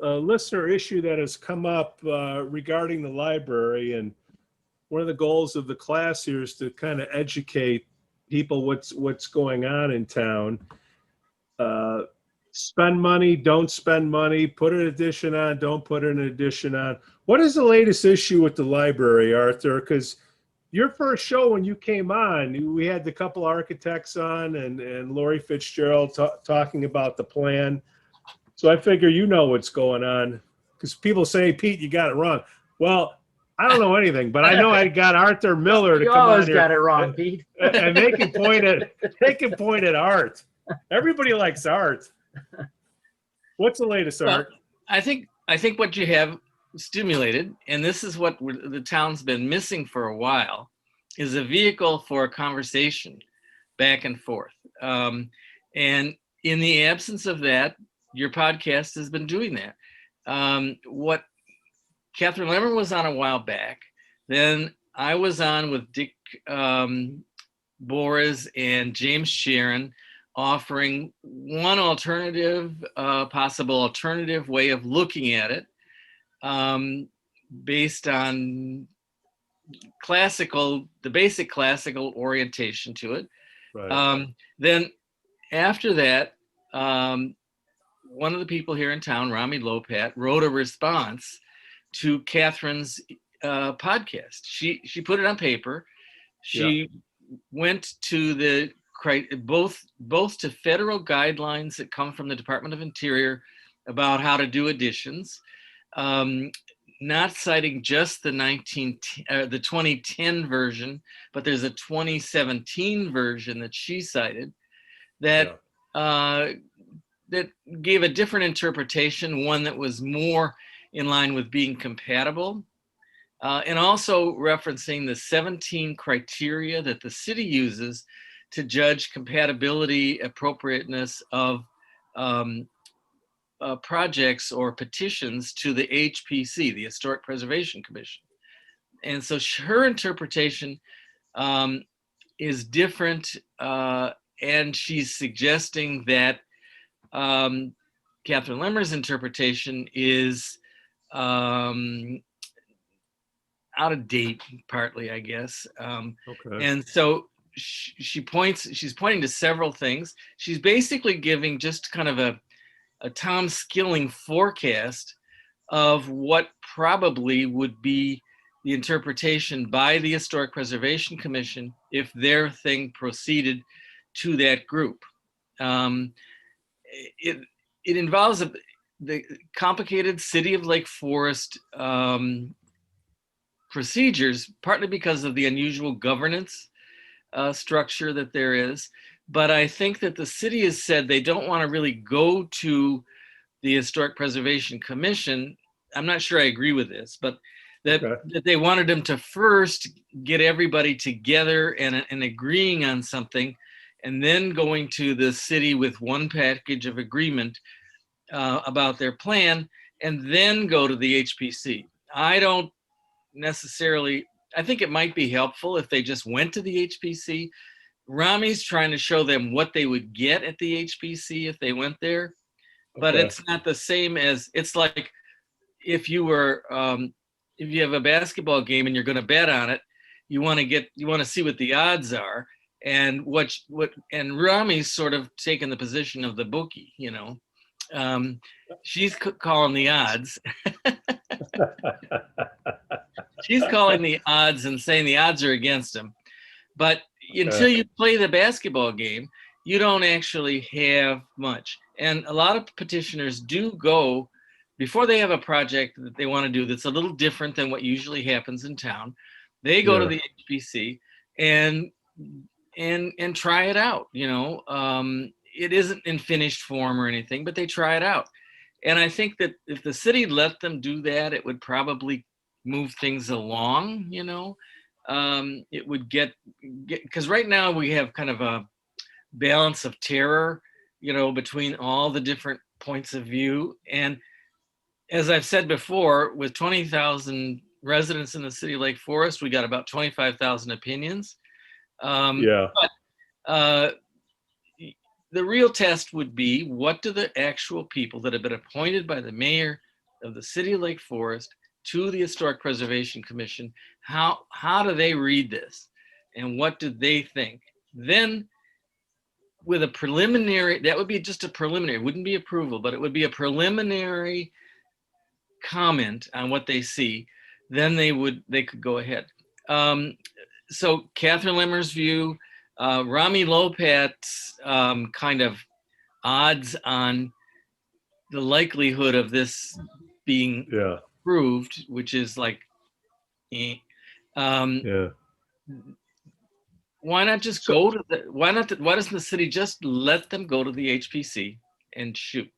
a listener issue that has come up regarding the library, and one of the goals of the class here is to kind of educate people what's going on in town. Uh, Spend money, don't spend money, put an addition on, don't put an addition on. What is the latest issue with the library, Arthur? Because your first show when you came on, we had the couple architects on and Lori Fitzgerald talking about the plan. So I figure you know what's going on, because people say, Pete, you got it wrong. Well, I don't know anything, but I know I got Arthur Miller to You come on always here. got it wrong, Pete. And they can point at Art. Everybody likes Art. What's the latest, Art? I think what you have stimulated, and this is what the town's been missing for a while, is a vehicle for a conversation back and forth. And in the absence of that, your podcast has been doing that. What Catherine Lemmer was on a while back, then I was on with Dick Boras and James Sharon, offering one possible alternative way of looking at it, based on the basic classical orientation to it. Right. Then after that, one of the people here in town, Rami Lopat, wrote a response to Catherine's podcast. She put it on paper. She went to both to federal guidelines that come from the Department of Interior about how to do additions, not citing just the 2010 version, but there's a 2017 version that she cited that that gave a different interpretation, one that was more in line with being compatible, and also referencing the 17 criteria that the city uses to judge compatibility, appropriateness of projects or petitions to the HPC, the Historic Preservation Commission. And so her interpretation is different, and she's suggesting that Catherine Lemmer's interpretation is out of date, partly, I guess. Okay. And so she's pointing to several things. She's basically giving just kind of a Tom Skilling forecast of what probably would be the interpretation by the Historic Preservation Commission if their thing proceeded to that group. It involves the complicated City of Lake Forest procedures, partly because of the unusual governance structure that there is. But I think that the city has said they don't want to really go to the Historic Preservation Commission. I'm not sure I agree with this, but that they wanted them to first get everybody together and agreeing on something, and then going to the city with one package of agreement about their plan, and then go to the HPC. I don't necessarily, I think it might be helpful if they just went to the HPC. Rami's trying to show them what they would get at the HPC if they went there, but it's not the same as, it's like if you were, if you have a basketball game and you're going to bet on it, you want to see what the odds are, and and Rami's sort of taken the position of the bookie, you know. She's calling the odds. She's calling the odds and saying the odds are against him. But until you play the basketball game, you don't actually have much. And a lot of petitioners do go, before they have a project that they want to do that's a little different than what usually happens in town, they go to the HPC and try it out, you know. It isn't in finished form or anything, but they try it out. And I think that if the city let them do that, it would probably move things along, you know. It would get, because right now we have kind of a balance of terror, you know, between all the different points of view. And as I've said before, with 20,000 residents in the city of Lake Forest, we got about 25,000 opinions. But the real test would be, what do the actual people that have been appointed by the mayor of the city of Lake Forest to the Historic Preservation Commission, how do they read this? And what do they think? Then with a preliminary, that would be just a preliminary, it wouldn't be approval, but it would be a preliminary comment on what they see. Then they could go ahead. So Catherine Lemmer's view, Rami Lopat's kind of odds on the likelihood of this being Yeah. approved, which is like, Yeah. why not just go to the, why doesn't the city just let them go to the HPC and shoot?